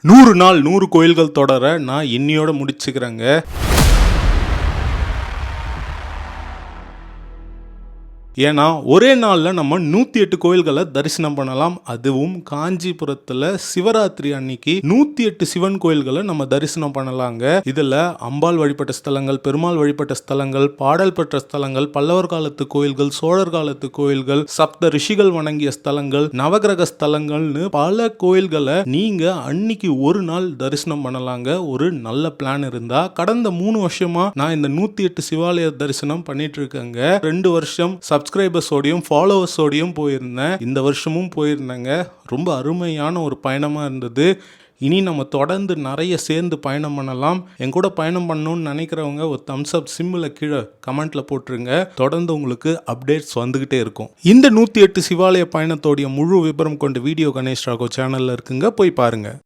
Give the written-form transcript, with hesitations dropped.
100 நாள் 100 கோயில்கள் தொடர நான் இன்னியோட முடிச்சுக்கிறேங்க. ஏன்னா ஒரே நாளில் நம்ம 108 கோயில்களை தரிசனம் பண்ணலாம். அதுவும் காஞ்சிபுரத்தில் சிவராத்திரி அன்னைக்கு 108 சிவன் கோயில்களை நம்ம தரிசனம் பண்ணலாங்க. இதில் அம்பாள் வழிபட்ட ஸ்தலங்கள், பெருமாள் வழிபட்ட ஸ்தலங்கள், பாடல் பெற்ற ஸ்தலங்கள், பல்லவர் காலத்து கோயில்கள், சோழர் காலத்து கோயில்கள், சப்த ரிஷிகள் வணங்கிய ஸ்தலங்கள், நவகிரக ஸ்தலங்கள்னு பல கோயில்களை நீங்க அன்னைக்கு ஒரு நாள் தரிசனம் பண்ணலாங்க. ஒரு நல்ல பிளான் இருந்தா. கடந்த 3 வருஷமா நான் இந்த 108 சிவாலய தரிசனம் பண்ணிட்டு இருக்கேங்க. 2 வருஷம் சப்ஸ்கிரைபர்ஸோடையும் ஃபாலோவர்ஸோடையும் போயிருந்தேன். இந்த வருஷமும் போயிருந்தேங்க. ரொம்ப அருமையான ஒரு பயணமாக இருந்தது. இனி நம்ம தொடர்ந்து நிறைய சேர்ந்து பயணம் பண்ணலாம். என் கூட பயணம் பண்ணணும்னு நினைக்கிறவங்க ஒரு தம்ஸ் அப் சிம்மில் கீழே கமெண்ட்ல போட்டுருங்க. தொடர்ந்து உங்களுக்கு அப்டேட்ஸ் வந்துகிட்டே இருக்கும். இந்த 108 சிவாலய பயணத்தோடைய முழு விபரம் கொண்ட வீடியோ கணேஷ் ராகவ் சேனல்ல இருக்குங்க, போய் பாருங்க.